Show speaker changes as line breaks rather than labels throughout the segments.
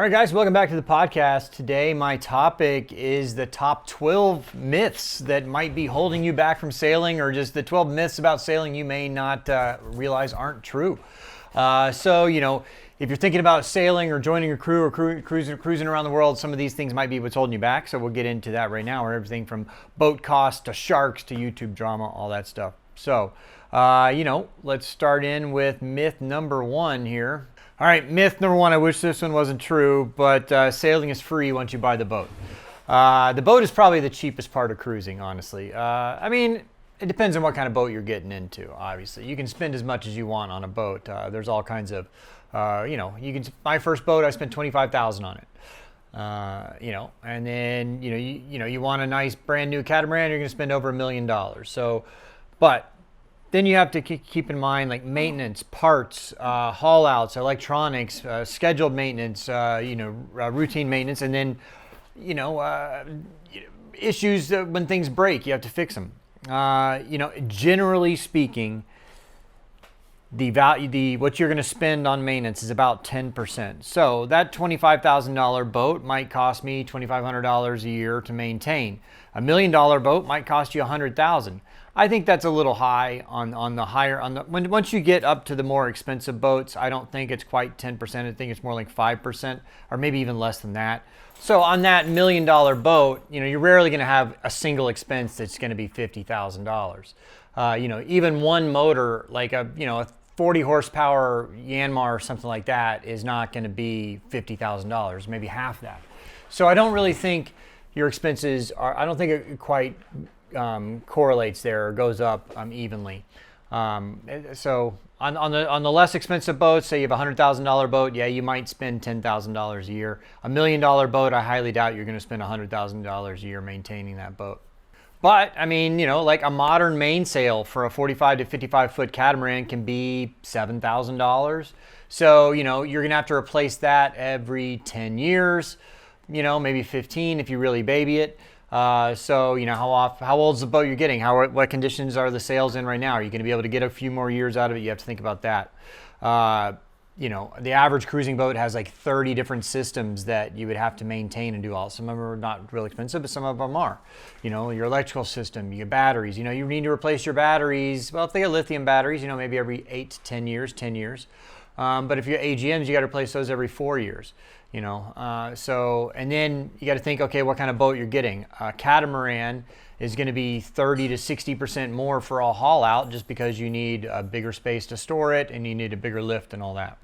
All right, guys, welcome back to the podcast. Today, my topic is the top 12 myths that might be holding you back from sailing, or just the 12 myths about sailing you may not realize aren't true. If you're thinking about sailing or joining a crew or cruising around the world, some of these things might be what's holding you back. So we'll get into that right now, or everything from boat costs to sharks to YouTube drama, all that stuff. So, let's start in with myth number one here. All right, myth number one, I wish this one wasn't true, but sailing is free once you buy the boat. The boat is probably the cheapest part of cruising, honestly. It depends on what kind of boat you're getting into, obviously. You can spend as much as you want on a boat. There's all kinds of, my first boat, I spent $25,000 on it. And then, you want a nice brand new catamaran, you're gonna spend over $1 million. But then you have to keep in mind like maintenance, parts, haul outs, electronics, scheduled maintenance, routine maintenance, and then, issues when things break, you have to fix them. Generally speaking, what you're going to spend on maintenance is about 10%. So that $25,000 boat might cost me $2,500 a year to maintain. $1 million boat might cost you $100,000. I think that's a little high once you get up to the more expensive boats. I don't think it's quite 10%. I think it's more like 5%, or maybe even less than that. So on that $1 million boat, you're rarely going to have a single expense that's going to be $50,000. Even one motor, like a 40 horsepower Yanmar or something like that, is not going to be $50,000, maybe half that. So I don't really think your expenses are, I don't think it quite correlates there or goes up evenly. So on the less expensive boats, say you have a $100,000 boat, yeah, you might spend $10,000 a year. $1 million boat, I highly doubt you're going to spend $100,000 a year maintaining that boat. But like a modern mainsail for a 45 to 55 foot catamaran can be $7,000. So you're going to have to replace that every 10 years, maybe 15 if you really baby it. How old's the boat you're getting? What conditions are the sails in right now? Are you going to be able to get a few more years out of it? You have to think about that. The average cruising boat has like 30 different systems that you would have to maintain and do all. Some of them are not real expensive, but some of them are. Your electrical system, your batteries, you need to replace your batteries. Well, if they are lithium batteries, maybe every 8 to 10 years. But if you're AGMs, you got to replace those every 4 years. And then you got to think, okay, what kind of boat you're getting. A catamaran is going to be 30 to 60% more for a haul out, just because you need a bigger space to store it and you need a bigger lift and all that.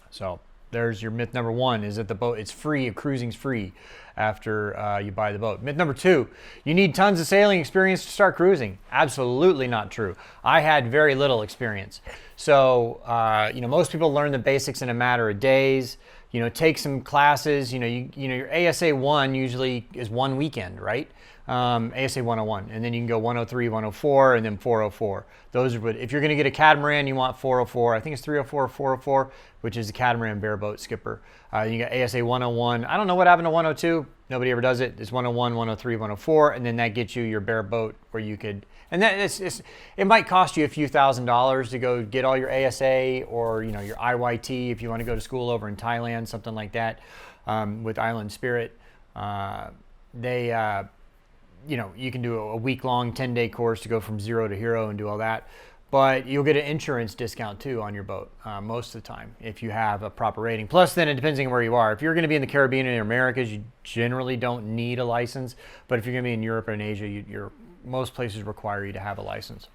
So there's your myth number one, is that the boat, it's free, cruising's free after you buy the boat. Myth number two, you need tons of sailing experience to start cruising. Absolutely not true. I had very little experience. So, most people learn the basics in a matter of days. Take some classes. Your ASA 1 usually is one weekend, right? ASA 101, and then you can go 103, 104, and then 404. Those are, if you're going to get a catamaran, you want 404. I think it's 304 or 404, which is a catamaran bareboat skipper. You got ASA 101. I don't know what happened to 102. Nobody ever does it. It's 101, 103, 104, and then that gets you your bareboat where you could. And that it might cost you a few $1,000s to go get all your ASA, or your IYT if you want to go to school over in Thailand, something like that, with Island Spirit. You can do a week-long 10-day course to go from zero to hero and do all that. But you'll get an insurance discount too on your boat most of the time if you have a proper rating. Plus, then it depends on where you are. If you're going to be in the Caribbean and the Americas, you generally don't need a license. But if you're going to be in Europe or in Asia, most places require you to have a license.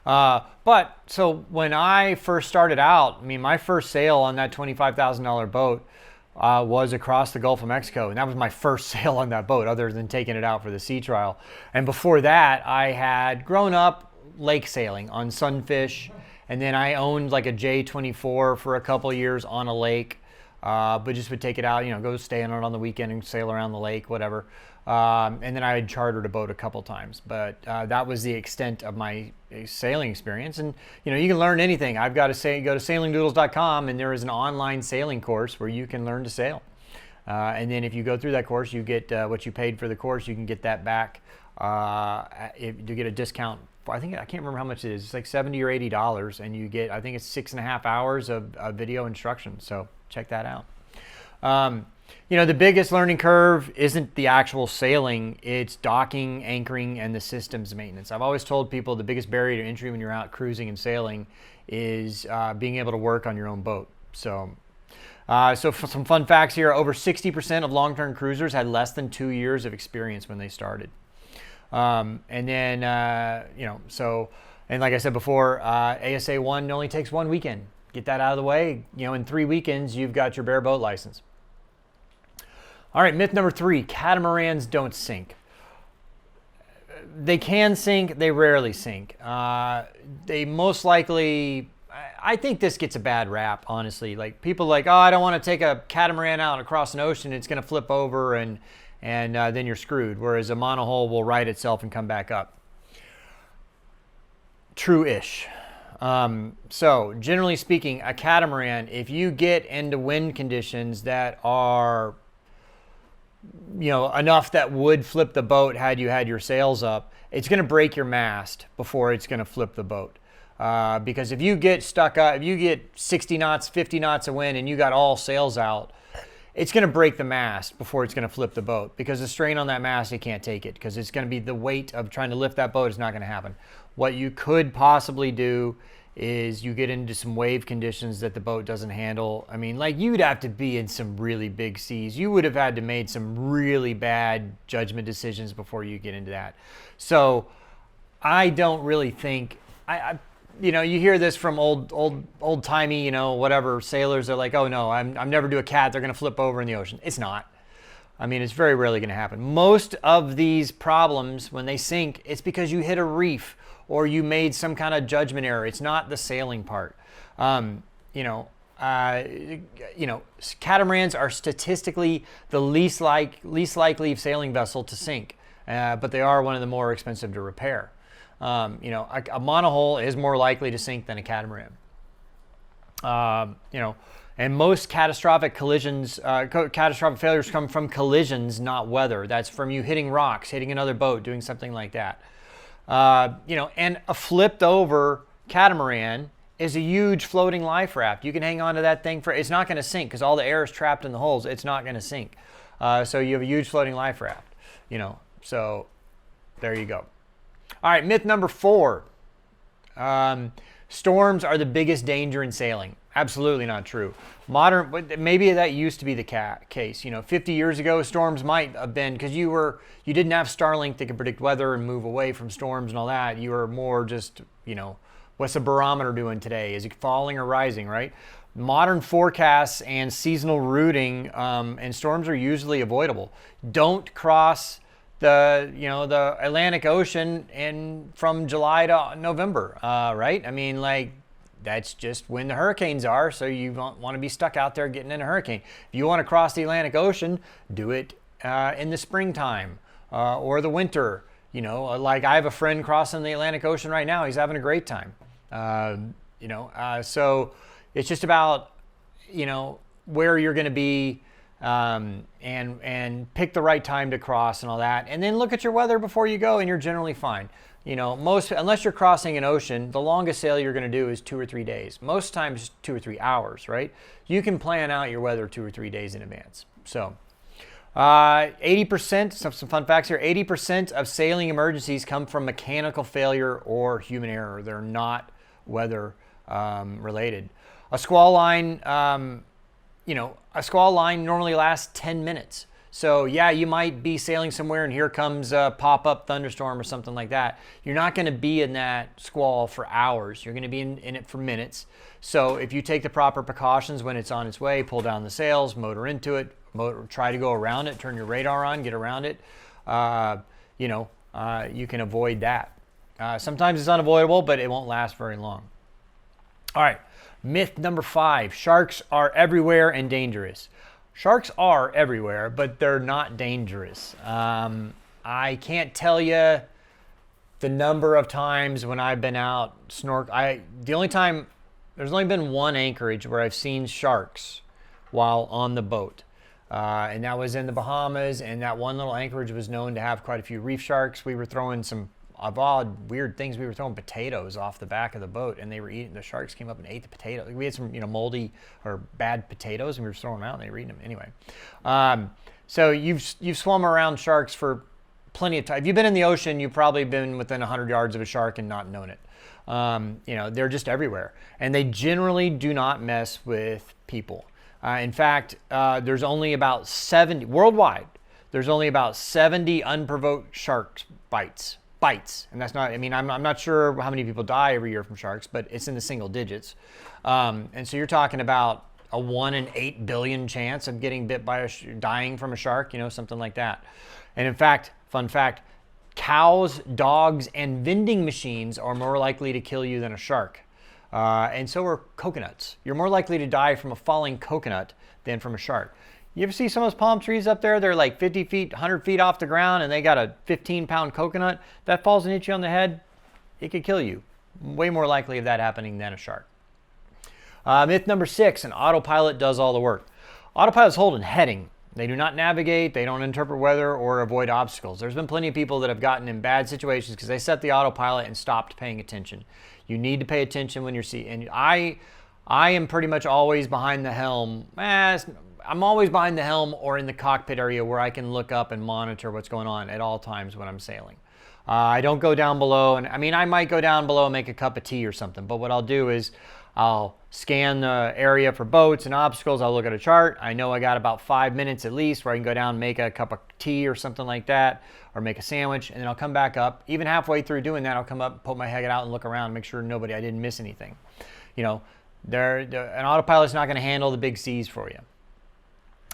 So when I first started out, my first sail on that $25,000 boat was across the Gulf of Mexico, and that was my first sail on that boat, other than taking it out for the sea trial. And before that, I had grown up lake sailing on Sunfish, and then I owned like a J24 for a couple years on a lake, but just would take it out, go stay on it on the weekend and sail around the lake, whatever. And then I had chartered a boat a couple times, but that was the extent of my sailing experience. And you can learn anything. I've got to go to sailingdoodles.com, and there is an online sailing course where you can learn to sail. And then if you go through that course, you get what you paid for the course. You can get that back. If you get a discount, I can't remember how much it is. It's like $70 or $80, and you get, I think it's 6.5 hours of video instruction. So check that out. You know, the biggest learning curve isn't the actual sailing, it's docking, anchoring, and the systems maintenance. I've always told people the biggest barrier to entry when you're out cruising and sailing is being able to work on your own boat. So for some fun facts here, over 60% of long-term cruisers had less than 2 years of experience when they started. And then, and like I said before, ASA 1 only takes 1 weekend. Get that out of the way. You know, in 3 weekends, you've got your bare boat license. All right, myth number 3, catamarans don't sink. They can sink, they rarely sink. They most likely, I think this gets a bad rap, honestly. Like people like, oh, I don't want to take a catamaran out across an ocean, it's going to flip over and then you're screwed. Whereas a monohull will right itself and come back up. True-ish. So generally speaking, a catamaran, if you get into wind conditions that are, you know, enough that would flip the boat had you had your sails up, it's going to break your mast before it's going to flip the boat. Because if you get stuck up, if you get 60 knots, 50 knots of wind and you got all sails out, it's going to break the mast before it's going to flip the boat, because the strain on that mast, it can't take it, because it's going to be the weight of trying to lift that boat is not going to happen. What you could possibly do is you get into some wave conditions that the boat doesn't handle. I mean, like you'd have to be in some really big seas. You would have had to made some really bad judgment decisions before you get into that. So I don't really think, I you know, you hear this from old timey, you know, whatever sailors are like, oh no, I'm never do a cat. They're going to flip over in the ocean. It's not. I mean, it's very rarely going to happen. Most of these problems when they sink, it's because you hit a reef or you made some kind of judgment error. It's not the sailing part. Catamarans are statistically the least likely sailing vessel to sink, but they are one of the more expensive to repair. A monohull is more likely to sink than a catamaran. And most catastrophic collisions, catastrophic failures come from collisions, not weather. That's from you hitting rocks, hitting another boat, doing something like that. And a flipped over catamaran is a huge floating life raft. You can hang on to that thing it's not going to sink because all the air is trapped in the holes. It's not going to sink. So you have a huge floating life raft, so there you go. All right, myth number 4. Storms are the biggest danger in sailing. Absolutely not true. Maybe that used to be the case. 50 years ago, storms might have been because you didn't have Starlink that could predict weather and move away from storms and all that. You were more just, what's the barometer doing today? Is it falling or rising, right? Modern forecasts and seasonal routing and storms are usually avoidable. Don't cross the Atlantic Ocean from July to November, right? I mean, that's just when the hurricanes are, so you don't want to be stuck out there getting in a hurricane. If you want to cross the Atlantic Ocean, do it in the springtime or the winter. Like I have a friend crossing the Atlantic Ocean right now. He's having a great time. So it's just about, where you're going to be and pick the right time to cross and all that. And then look at your weather before you go and you're generally fine. Unless you're crossing an ocean, the longest sail you're going to do is 2 or 3 days. Most times 2 or 3 hours, right? You can plan out your weather 2 or 3 days in advance. So 80%, some fun facts here, 80% of sailing emergencies come from mechanical failure or human error. They're not weather related. A squall line, normally lasts 10 minutes. So yeah, you might be sailing somewhere and here comes a pop-up thunderstorm or something like that. You're not going to be in that squall for hours. You're going to be in it for minutes. So if you take the proper precautions when it's on its way, pull down the sails, motor into it, try to go around it, turn your radar on, get around it, you can avoid that. Sometimes it's unavoidable, but it won't last very long. All right, myth number 5, sharks are everywhere and dangerous. Sharks are everywhere, but they're not dangerous. I can't tell you the number of times when I've been out snorkeling. There's only been one anchorage where I've seen sharks while on the boat. And that was in the Bahamas, and that one little anchorage was known to have quite a few reef sharks. We were throwing some of odd, weird things. We were throwing potatoes off the back of the boat, and they were eating. The sharks came up and ate the potatoes. We had some, moldy or bad potatoes, and we were throwing them out, and they were eating them anyway. So you've swum around sharks for plenty of time. If you've been in the ocean, you've probably been within 100 yards of a shark and not known it. They're just everywhere, and they generally do not mess with people. In fact, there's only about 70 worldwide. There's only about 70 unprovoked shark bites, and that's not. I mean, I'm not sure how many people die every year from sharks, but it's in the single digits. And so you're talking about a 1 in 8 billion chance of getting bit by dying from a shark, something like that. And in fact, fun fact, cows, dogs, and vending machines are more likely to kill you than a shark. And so are coconuts. You're more likely to die from a falling coconut than from a shark. You ever see some of those palm trees up there? They're like 50 feet, 100 feet off the ground, and they got a 15-pound coconut. That falls and hits you on the head, it could kill you. Way more likely of that happening than a shark. Myth number 6, an autopilot does all the work. Autopilots hold in heading. They do not navigate, they don't interpret weather or avoid obstacles. There's been plenty of people that have gotten in bad situations because they set the autopilot and stopped paying attention. You need to pay attention when you're seeing. And I am pretty much always behind the helm. I'm always behind the helm or in the cockpit area where I can look up and monitor what's going on at all times when I'm sailing. I don't go down below, and I might go down below and make a cup of tea or something, but what I'll do is I'll scan the area for boats and obstacles. I'll look at a chart. I know I got about 5 minutes at least where I can go down and make a cup of tea or something like that, or make a sandwich, and then I'll come back up. Even halfway through doing that, I'll come up, poke my head out and look around and make sure I didn't miss anything. An autopilot's not going to handle the big seas for you.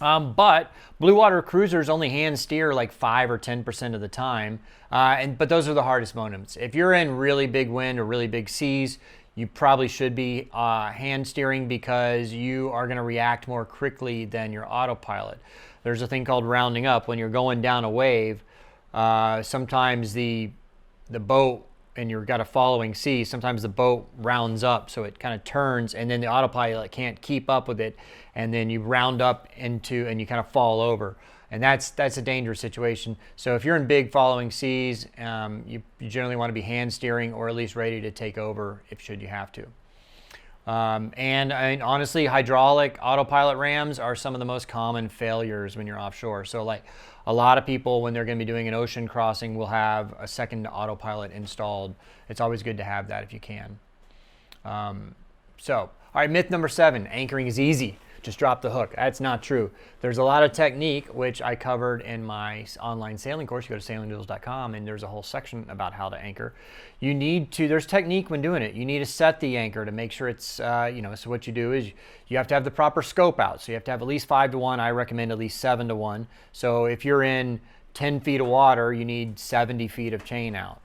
But blue water cruisers only hand steer like 5 or 10% of the time, but those are the hardest moments. If you're in really big wind or really big seas, you probably should be hand steering because you are going to react more quickly than your autopilot. There's a thing called rounding up. When you're going down a wave, sometimes the boat, and you've got a following sea, sometimes the boat rounds up, so it kind of turns, and then the autopilot can't keep up with it, and then you round up and you kind of fall over, and that's a dangerous situation. So if you're in big following seas, you generally want to be hand steering or at least ready to take over should you have to. And honestly, hydraulic autopilot rams are some of the most common failures when you're offshore. So like a lot of people, when they're going to be doing an ocean crossing, will have a second autopilot installed. It's always good to have that if you can. All right, myth number 7, anchoring is easy. Just drop the hook. That's not true. There's a lot of technique, which I covered in my online sailing course. You go to sailingdoodles.com, and there's a whole section about how to anchor. There's technique when doing it. You need to set the anchor to make sure it's, so what you do is you have to have the proper scope out. So you have to have at least 5 to 1. I recommend at least 7 to 1. So if you're in 10 feet of water, you need 70 feet of chain out.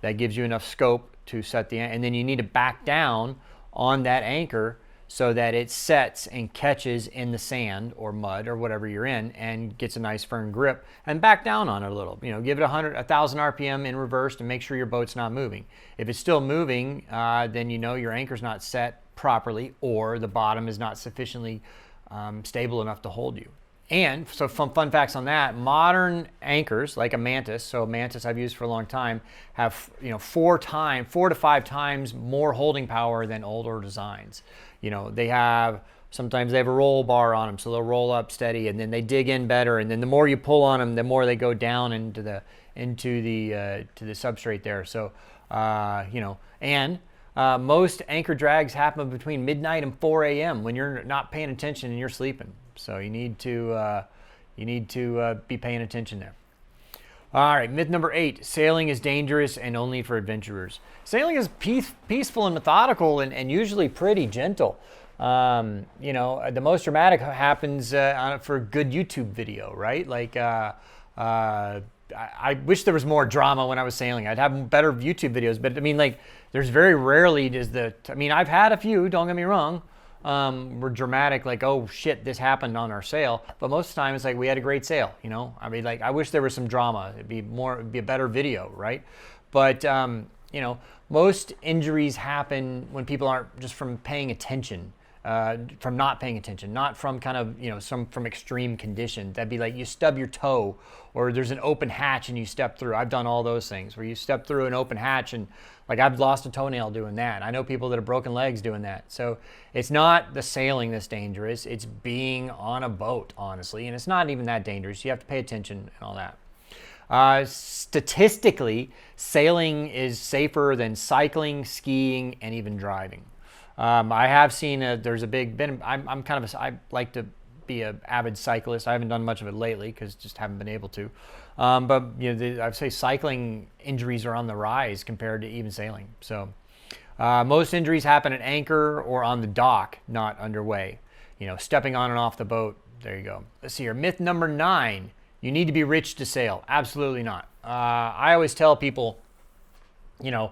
That gives you enough scope to set and then you need to back down on that anchor so that it sets and catches in the sand or mud or whatever you're in and gets a nice firm grip, and back down on it a little. Give it 1,000 RPM in reverse to make sure your boat's not moving. If it's still moving, then your anchor's not set properly or the bottom is not sufficiently stable enough to hold you. And so fun facts on that, modern anchors like a Mantis, so a Mantis I've used for a long time, have 4 to 5 times more holding power than older designs. Sometimes they have a roll bar on them, so they'll roll up steady, and then they dig in better, and then the more you pull on them, the more they go down into the substrate there. So most anchor drags happen between midnight and 4 a.m. when you're not paying attention and you're sleeping. So you need to be paying attention there. All right, myth number 8, sailing is dangerous and only for adventurers. Sailing is peaceful and methodical and usually pretty gentle. The most dramatic happens for a good YouTube video, right? Like, I wish there was more drama when I was sailing. I'd have better YouTube videos, but there's very rarely I've had a few, don't get me wrong, were dramatic, like, oh shit, this happened on our sail. But most of the time it's like we had a great sail, I wish there was some drama. It'd be a better video, right? But most injuries happen when people aren't just from paying attention. from not paying attention, not from kind of, from extreme conditions. That'd be like you stub your toe, or there's an open hatch and you step through. I've done all those things where you step through an open hatch, and like I've lost a toenail doing that. I know people that have broken legs doing that. So it's not the sailing that's dangerous. It's being on a boat, honestly. And it's not even that dangerous. You have to pay attention and all that. Statistically, sailing is safer than cycling, skiing, and even driving. I have seen there's a big. I like to be an avid cyclist. I haven't done much of it lately because just haven't been able to. But I'd say cycling injuries are on the rise compared to even sailing. So most injuries happen at anchor or on the dock, not underway. Stepping on and off the boat. There you go. Let's see here. Myth number 9. You need to be rich to sail. Absolutely not. I always tell people, a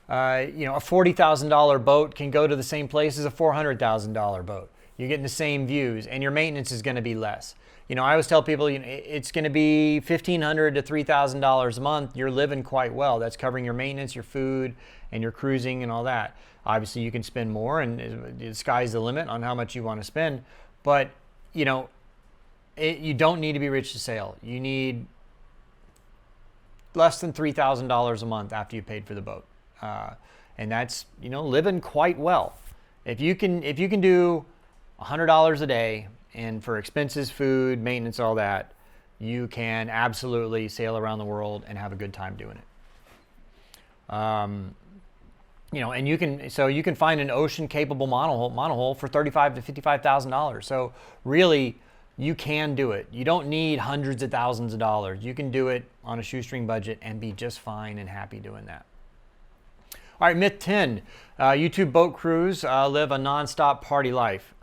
$40,000 boat can go to the same place as a $400,000 boat. You're getting the same views, and your maintenance is going to be less. I always tell people, it's going to be $1,500 to $3,000 a month. You're living quite well. That's covering your maintenance, your food, and your cruising and all that. Obviously, you can spend more, and the sky's the limit on how much you want to spend. But you don't need to be rich to sail. You need less than $3,000 a month after you paid for the boat. And that's, living quite well. If you can do $100 a day, and for expenses, food, maintenance, all that, you can absolutely sail around the world and have a good time doing it. And you can find an ocean capable monohull for $35,000 to $55,000. So really, you can do it. You don't need hundreds of thousands of dollars. You can do it on a shoestring budget and be just fine and happy doing that. All right, myth 10. YouTube boat crews live a nonstop party life.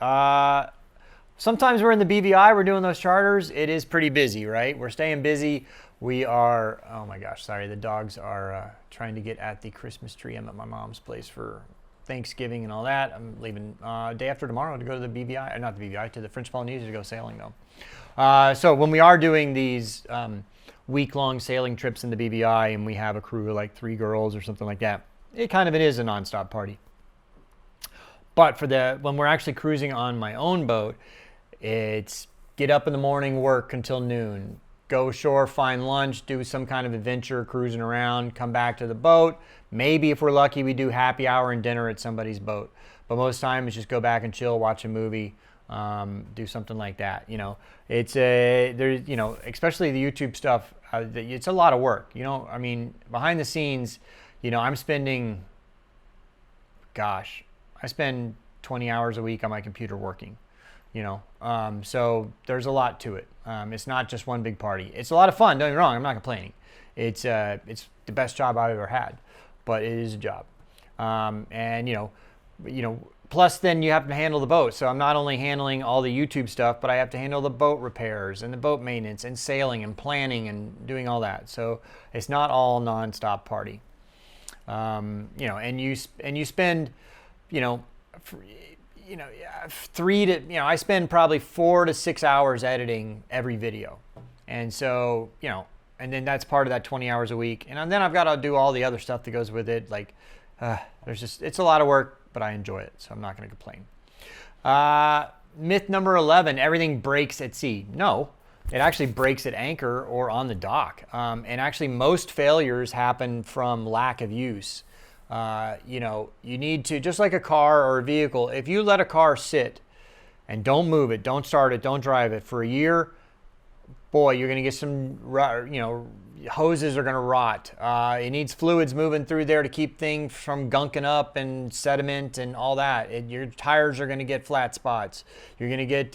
Sometimes we're in the BVI, we're doing those charters. It is pretty busy, right? We're staying busy. We are, oh my gosh, sorry, the dogs are trying to get at the Christmas tree. I'm at my mom's place for Thanksgiving and all that. I'm leaving day after tomorrow to go to the BVI, not the BVI, to the French Polynesia to go sailing though. So when we are doing these week-long sailing trips in the BVI and we have a crew of like 3 girls or something like that, it is a nonstop party. But when we're actually cruising on my own boat, it's get up in the morning, work until noon, go ashore, find lunch, do some kind of adventure, cruising around, come back to the boat. Maybe if we're lucky, we do happy hour and dinner at somebody's boat. But most times, just go back and chill, watch a movie, do something like that. It's especially the YouTube stuff. It's a lot of work. Behind the scenes, I'm spending, I spend 20 hours a week on my computer working. So there's a lot to it. It's not just one big party. It's a lot of fun. Don't get me wrong. I'm not complaining. It's the best job I've ever had, but it is a job. Plus then you have to handle the boat. So I'm not only handling all the YouTube stuff, but I have to handle the boat repairs and the boat maintenance and sailing and planning and doing all that. So it's not all nonstop party. And you spend, I spend probably 4 to 6 hours editing every video. And so, and then that's part of that 20 hours a week. And then I've got to do all the other stuff that goes with it. Like, it's a lot of work, but I enjoy it. So I'm not going to complain. Myth number 11, everything breaks at sea. No, it actually breaks at anchor or on the dock. And actually most failures happen from lack of use. You need to, just like a car or a vehicle, if you let a car sit and don't move it, don't start it, don't drive it for a year, boy, you're going to get some, hoses are going to rot. It needs fluids moving through there to keep things from gunking up and sediment and all that. Your tires are going to get flat spots. You're going to get,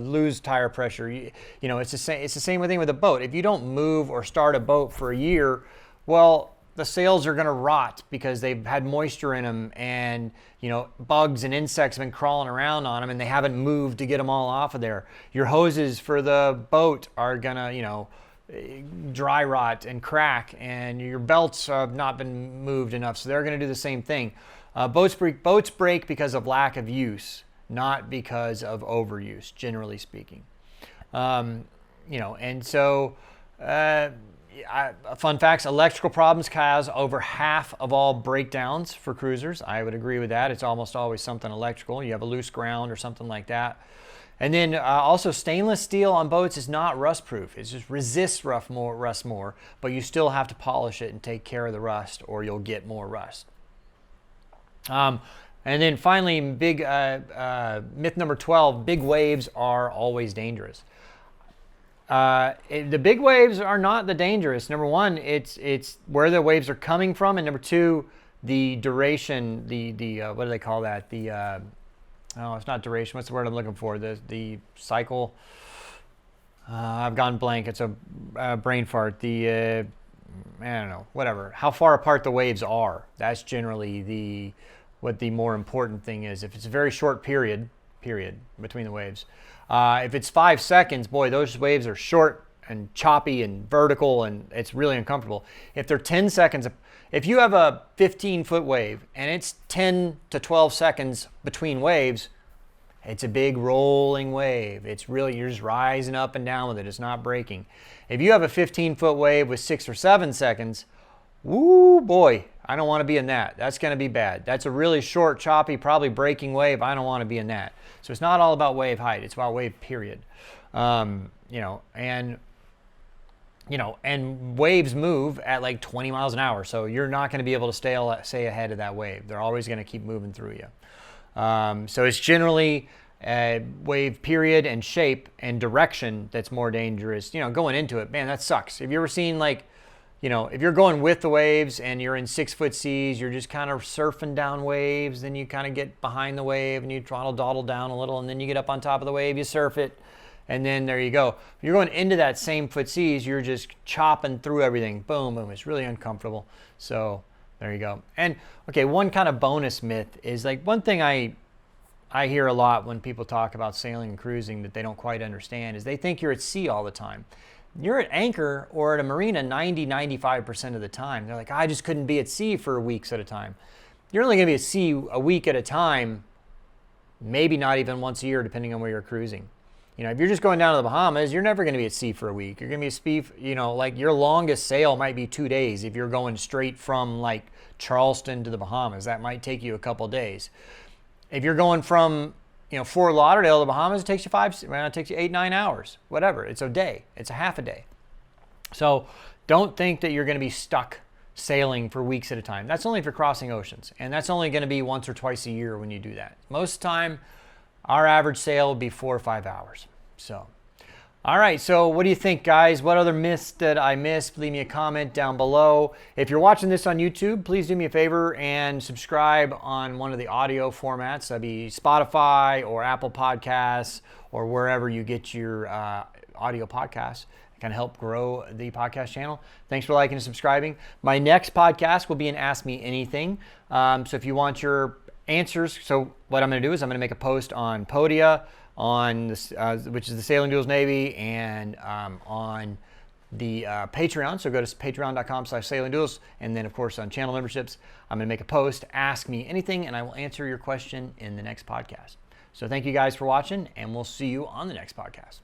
lose tire pressure. It's the same thing with a boat. If you don't move or start a boat for a year, well, the sails are going to rot because they've had moisture in them, and bugs and insects have been crawling around on them, and they haven't moved to get them all off of there. Your hoses for the boat are going to dry rot and crack, and your belts have not been moved enough, so they're going to do the same thing. Boats break because of lack of use, not because of overuse, generally speaking. And so fun facts, electrical problems cause over half of all breakdowns for cruisers. I would agree with that. It's almost always something electrical. You have a loose ground or something like that. And then also stainless steel on boats is not rust proof. It just resists rust more, but you still have to polish it and take care of the rust or you'll get more rust. And then finally, big myth number 12, big waves are always dangerous. The big waves are not the dangerous. Number one, it's where the waves are coming from, and number two, the duration, the what do they call that? Oh, it's not duration. What's the word I'm looking for? The cycle. I've gone blank. It's a brain fart. I don't know. Whatever. How far apart the waves are. That's generally what the more important thing is. If it's a very short period between the waves. If it's 5 seconds, boy, those waves are short and choppy and vertical, and it's really uncomfortable. If they're 10 seconds, if you have a 15-foot wave and it's 10 to 12 seconds between waves, it's a big rolling wave. It's really, you're just rising up and down with it. It's not breaking. If you have a 15-foot wave with 6 or 7 seconds, woo, boy, I don't want to be in that. That's going to be bad. That's a really short, choppy, probably breaking wave. I don't want to be in that. So it's not all about wave height. It's about wave period. And waves move at like 20 miles an hour. So you're not going to be able to stay ahead of that wave. They're always going to keep moving through you. So it's generally wave period and shape and direction that's more dangerous. Going into it, man, that sucks. Have you ever seen if you're going with the waves and you're in 6-foot seas, you're just kind of surfing down waves, then you kind of get behind the wave and you dawdle down a little, and then you get up on top of the wave, you surf it, and then there you go. If you're going into that same foot seas, you're just chopping through everything. Boom, boom. It's really uncomfortable. So there you go. And okay, one kind of bonus myth is one thing I hear a lot when people talk about sailing and cruising that they don't quite understand is they think you're at sea all the time. You're at anchor or at a marina 90-95% of the time. They're like, I just couldn't be at sea for weeks at a time. You're only going to be at sea a week at a time, maybe not even once a year, depending on where you're cruising. If you're just going down to the Bahamas, you're never going to be at sea for a week. You're going to be at sea, like your longest sail might be 2 days. If you're going straight from like Charleston to the Bahamas, that might take you a couple days. If you're going from Fort Lauderdale to the Bahamas, it takes you 8-9 hours, whatever. It's a day. It's a half a day. So don't think that you're going to be stuck sailing for weeks at a time. That's only if you're crossing oceans. And that's only going to be once or twice a year when you do that. Most of the time, our average sail will be 4 or 5 hours. So, all right. So what do you think, guys? What other myths did I miss? Leave me a comment down below. If you're watching this on YouTube, please do me a favor and subscribe on one of the audio formats. That'd be Spotify or Apple Podcasts or wherever you get your audio podcasts. It can help grow the podcast channel. Thanks for liking and subscribing. My next podcast will be an Ask Me Anything. So if you want your answers, so what I'm going to do is I'm going to make a post on Podia, on this, which is the Sailing Duels Navy, and on the Patreon. So go to patreon.com/sailingduels, and then of course on channel memberships, I'm going to make a post, Ask Me Anything, and I will answer your question in the next podcast. So thank you guys for watching, and we'll see you on the next podcast.